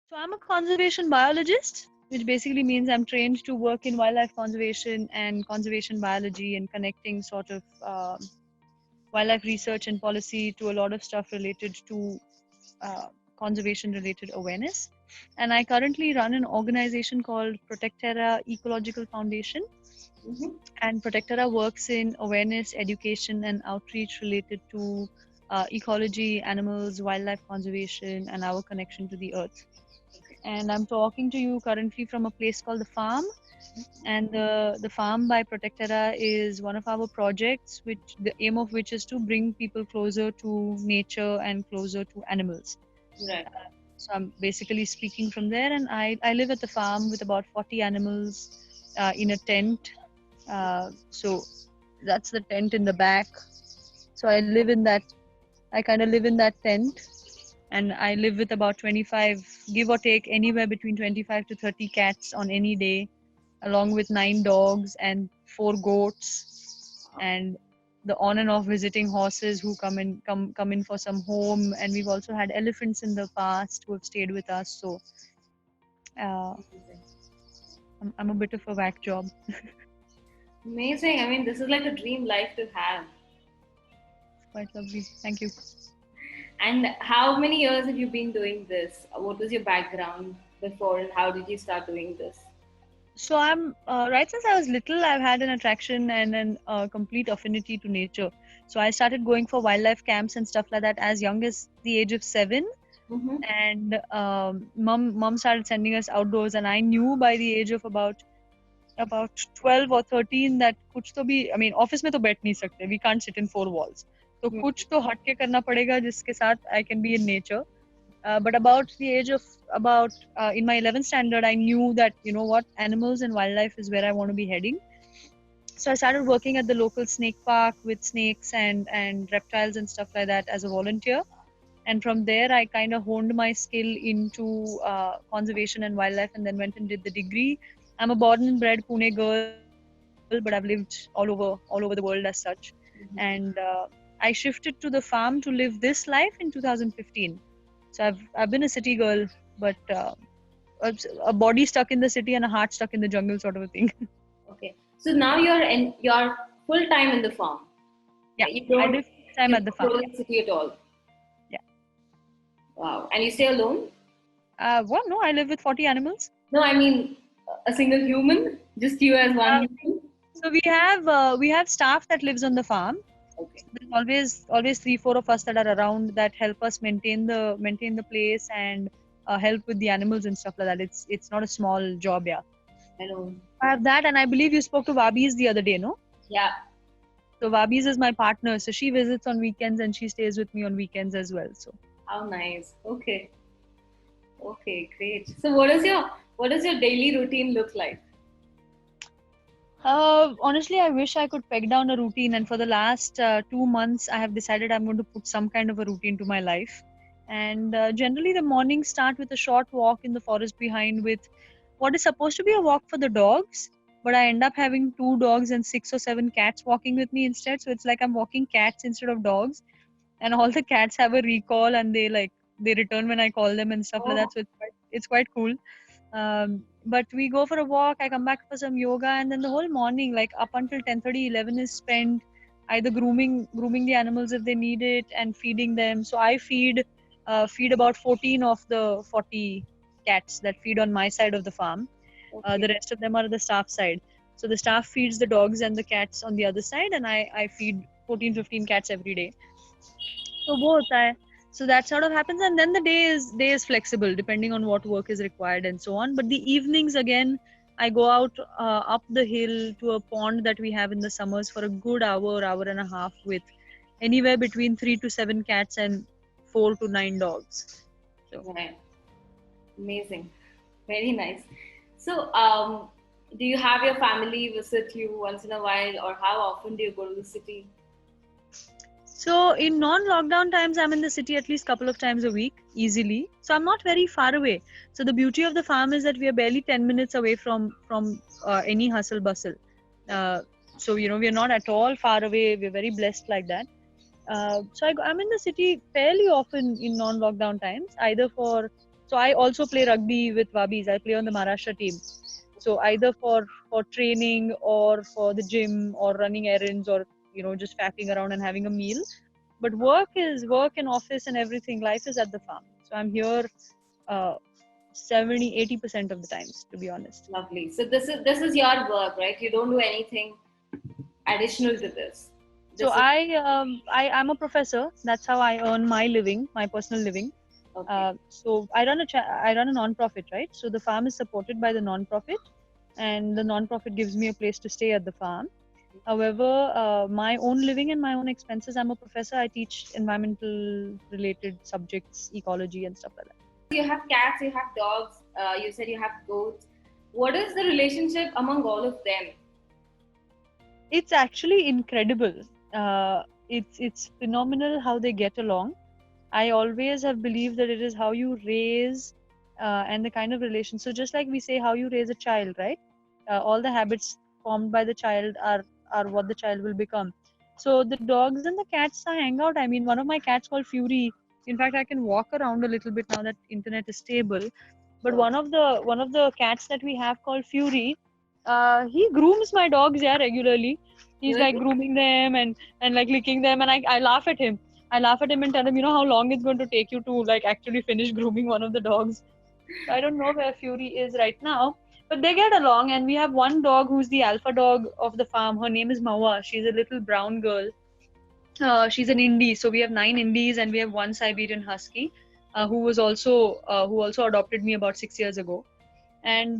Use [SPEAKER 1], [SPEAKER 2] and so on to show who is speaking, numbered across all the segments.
[SPEAKER 1] So I'm a conservation biologist, which basically means I'm trained to work in wildlife conservation and conservation biology and connecting sort of wildlife research and policy to a lot of stuff related to uh, conservation related awareness. And I currently run an organization called Protecterra Ecological Foundation.
[SPEAKER 2] Mm-hmm.
[SPEAKER 1] And Protecterra works in awareness, education, and outreach related to ecology, animals, wildlife conservation, and our connection to the earth. And I'm talking to you currently from a place called The Farm. And the Farm by Protecterra is one of our projects, which the aim of which is to bring people closer to nature and closer to animals.
[SPEAKER 2] Right.
[SPEAKER 1] So I'm basically speaking from there, and I live at the farm with about 40 animals in a tent. So that's the tent in the back. So I live in that. I kind of live in that tent, and I live with about 25, give or take, anywhere between 25 to 30 cats on any day, along with 9 dogs and 4 goats, and the on and off visiting horses who come in for some home. And we've also had elephants in the past who have stayed with us. So uh, I'm a bit of a whack job.
[SPEAKER 2] Amazing. I mean, this is like a dream life to have.
[SPEAKER 1] Quite lovely. Thank you.
[SPEAKER 2] And how many years have you been doing this? What was your background before, and how did you start doing this?
[SPEAKER 1] So I'm right since I was little, I've had an attraction and an complete affinity to nature. So I started going for wildlife camps and stuff like that as young as the age of 7.
[SPEAKER 2] Mm-hmm.
[SPEAKER 1] And mom started sending us outdoors, and I knew by the age of about 12 or 13 that कुछ तो भी, I mean, office में तो बैठ नहीं सकते, we can't sit in 4 walls. तो कुछ तो हट के करना पड़ेगा जिसके साथ I can be in nature. But about the age of about in my 11th standard, I knew that, you know what, animals and wildlife is where I want to be heading. So I started working at the local snake park with snakes and reptiles and stuff like that as a volunteer. And from there, I kind of honed my skill into conservation and wildlife, and then went and did the degree. I'm a born and bred Pune girl, but I've lived all over the world as such. And I shifted to the farm to live this life in 2015. So I've been a city girl, but a body stuck in the city and a heart stuck in the jungle, sort of a thing.
[SPEAKER 2] Okay. So now you're full time in the farm.
[SPEAKER 1] Yeah,
[SPEAKER 2] You
[SPEAKER 1] I
[SPEAKER 2] don't
[SPEAKER 1] live full time at the farm.
[SPEAKER 2] go to
[SPEAKER 1] Yeah,
[SPEAKER 2] the city at all.
[SPEAKER 1] yeah.
[SPEAKER 2] Wow. And you stay alone?
[SPEAKER 1] What? No, I live with 40 animals.
[SPEAKER 2] No, I mean a single human, just you as
[SPEAKER 1] Uh,
[SPEAKER 2] one human.
[SPEAKER 1] so we have staff that lives on the farm.
[SPEAKER 2] Okay.
[SPEAKER 1] There's always 3 4 of us that are around that help us maintain the place and help with the animals and stuff like that. It's not a small job. Yeah,
[SPEAKER 2] I know.
[SPEAKER 1] I have that, and I believe you spoke to Vabis the other day, no?
[SPEAKER 2] Yeah.
[SPEAKER 1] So Vabis is my partner, so she visits on weekends and she stays with me on weekends as well. So
[SPEAKER 2] How nice. Okay. Okay, great. So what does your daily routine look like?
[SPEAKER 1] honestly, I wish I could peg down a routine, and for the last 2 months, I have decided I'm going to put some kind of a routine to my life. And generally, the mornings start with a short walk in the forest behind with what is supposed to be a walk for the dogs, but I end up having 2 dogs and 6 or 7 cats walking with me instead. So it's like I'm walking cats instead of dogs, and all the cats have a recall and they return when I call them and stuff like
[SPEAKER 2] Oh,
[SPEAKER 1] that. So it's quite cool. But we go for a walk, I come back for some yoga, and then the whole morning, like up until 10:30, 11, is spent either grooming the animals if they need it and feeding them. So I feed about 14 of the 40 cats that feed on my side of the farm.
[SPEAKER 2] okay.
[SPEAKER 1] The rest of them are the staff side. So the staff feeds the dogs and the cats on the other side, and I feed 14 15 cats every day. So वो होता है. So that sort of happens, and then the day is flexible depending on what work is required and so on. But the evenings again, I go out up the hill to a pond that we have in the summers for a good hour and a half with anywhere between 3 to 7 cats and 4 to 9 dogs. So
[SPEAKER 2] Right. Amazing. Very nice. So, do you have your family visit you once in a while, or how often do you go to the city?
[SPEAKER 1] So in non-lockdown times, I'm in the city at least couple of times a week, easily. So I'm not very far away. So the beauty of the farm is that we are barely 10 minutes away from any hustle bustle. So we're not at all far away. We're very blessed like that. I'm in the city fairly often in non-lockdown times, either for So I also play rugby with Wabis. I play on the Maharashtra team. So either for training or for the gym or running errands or just fapping around and having a meal. But work is work and office and everything. Life is at the farm. So I'm here 70-80% of the times, to be honest.
[SPEAKER 2] Lovely. So this is your work, right? You don't do anything additional to this.
[SPEAKER 1] So
[SPEAKER 2] This is
[SPEAKER 1] I'm a professor. That's how I earn my living, my personal living.
[SPEAKER 2] okay.
[SPEAKER 1] So I run a non-profit, right? So the farm is supported by the non-profit, and the non-profit gives me a place to stay at the farm. However, my own living and my own expenses. I'm a professor. I teach environmental related subjects, ecology and stuff like that.
[SPEAKER 2] You have cats, you have dogs, you said you have goats. What is the relationship among all of them?
[SPEAKER 1] It's actually incredible. It's phenomenal how they get along. I always have believed that it is how you raise and the kind of relation. So just like we say how you raise a child, right? All the habits formed by the child are what the child will become. So the dogs and the cats hang out. I mean, one of my cats called Fury. In fact, I can walk around a little bit now that internet is stable. But
[SPEAKER 2] Oh,
[SPEAKER 1] one of the cats that we have called Fury, he grooms my dogs, yeah, regularly. He's like
[SPEAKER 2] really?
[SPEAKER 1] grooming them and like licking them, and I laugh at him. I laugh at him and tell him, how long it's going to take you to like actually finish grooming one of the dogs. I don't know where Fury is right now, but they get along. And we have one dog who's the alpha dog of the farm. Her name is Mawa. She's a little brown girl. She's an Indie. So we have 9 Indies and we have one Siberian Husky, who also adopted me about 6 years ago. And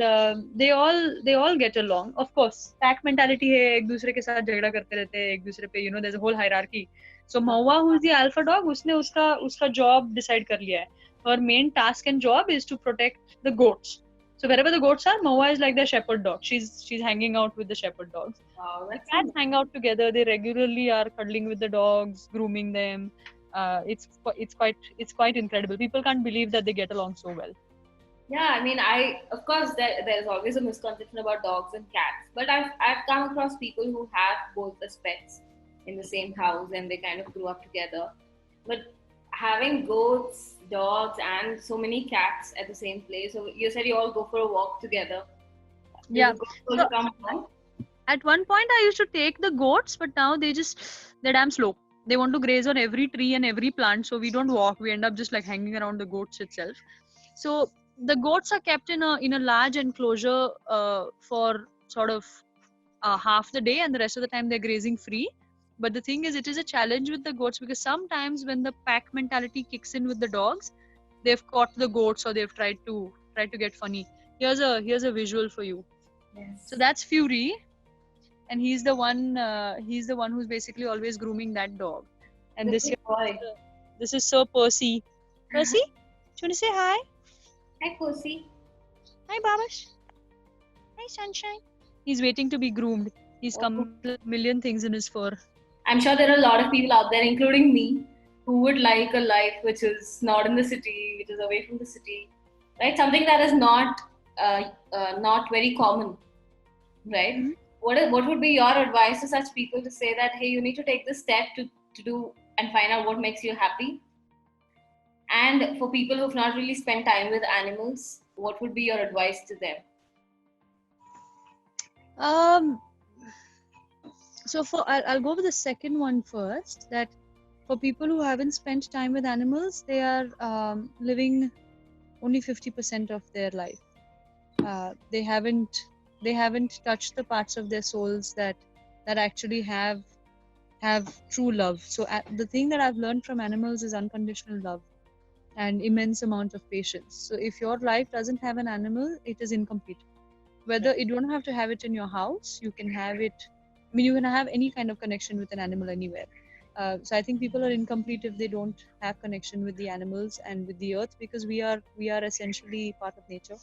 [SPEAKER 1] they all get along. Of course, pack mentality है, एक दूसरे के साथ झगड़ा करते रहते हैं, एक दूसरे पे, there's a whole hierarchy. So Mawa, who's the alpha dog, उसने उसका job decide कर लिया है. Her main task and job is to protect the goats. So wherever the goats are, Mawa is like the shepherd dog. She's hanging out with the shepherd dogs.
[SPEAKER 2] Wow,
[SPEAKER 1] The
[SPEAKER 2] that's
[SPEAKER 1] cats hang out together. They regularly are cuddling with the dogs, grooming them. It's quite incredible. People can't believe that they get along so well.
[SPEAKER 2] yeah. I mean, of course there's always a misconception about dogs and cats, but I've come across people who have both as pets in the same house and they kind of grew up together. But having goats, dogs, and so many cats at the same place. So you said you all go for a walk together. Do
[SPEAKER 1] Yeah.
[SPEAKER 2] the goats also
[SPEAKER 1] So
[SPEAKER 2] come along?
[SPEAKER 1] at one point, I used to take the goats, but now they're damn slow. They want to graze on every tree and every plant, so we don't walk. We end up just like hanging around the goats itself. So the goats are kept in a large enclosure for sort of half the day, and the rest of the time they're grazing free. But the thing is, it is a challenge with the goats because sometimes when the pack mentality kicks in with the dogs, they've caught the goats or they've tried to get funny. Here's a visual for you.
[SPEAKER 2] Yes.
[SPEAKER 1] So that's Fury, and he's the one who's basically always grooming that dog. And
[SPEAKER 2] The
[SPEAKER 1] this
[SPEAKER 2] big boy.
[SPEAKER 1] this is Sir Percy. Percy, do you want to say hi?
[SPEAKER 2] Hi, Kosi.
[SPEAKER 1] Hi, Babash. Hi, Sunshine. He's waiting to be groomed. He's
[SPEAKER 2] Oh.
[SPEAKER 1] come with a million things in his fur.
[SPEAKER 2] I'm sure there are a lot of people out there, including me, who would like a life which is not in the city, which is away from the city, right? Something that is not very common, right?
[SPEAKER 1] Mhm.
[SPEAKER 2] What would be your advice to such people to say that hey, you need to take this step to do and find out what makes you happy? And for people who've not really spent time with animals, what would be your advice to them?
[SPEAKER 1] Um. So I'll go with the second one first. That for people who haven't spent time with animals, they are living only 50% of their life. They haven't touched the parts of their souls that actually have true love. So the thing that I've learned from animals is unconditional love and immense amount of patience. So if your life doesn't have an animal, it is incomplete. Whether you don't have to have it in your house, you can have it. I mean, you can have any kind of connection with an animal anywhere. So I think people are incomplete if they don't have connection with the animals and with the earth, because we are essentially part of nature.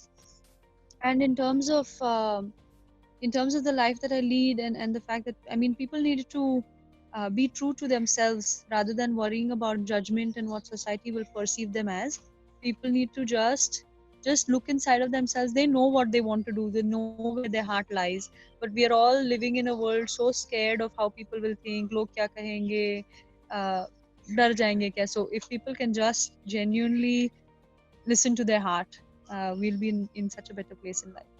[SPEAKER 1] And in terms of the life that I lead, and the fact that, I mean, people need to be true to themselves rather than worrying about judgment and what society will perceive them as. People need to just look inside of themselves. They know what they want to do. They know where their heart lies. But we are all living in a world so scared of how people will think. Log kya kahenge? Dar jayenge kya? So if people can just genuinely listen to their heart, we'll be in such a better place in life.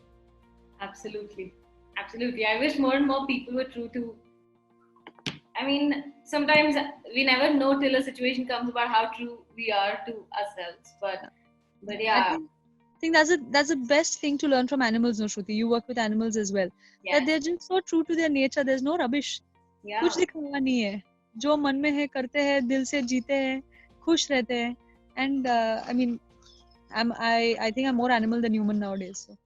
[SPEAKER 2] Absolutely. Absolutely. I wish more and more people were true to. I mean, sometimes we never know till a situation comes about how true we are to ourselves. But
[SPEAKER 1] I
[SPEAKER 2] yeah,
[SPEAKER 1] think that's the best thing to learn from animals, no, Shruti. You work with animals as well. That
[SPEAKER 2] yes,
[SPEAKER 1] they're just so true to their nature. There's no rubbish. कुछ
[SPEAKER 2] yeah,
[SPEAKER 1] दिखावा नहीं है. जो मन में है करते हैं, दिल से जीते हैं, खुश रहते हैं. And I mean, I think I'm more animal than human nowadays. So.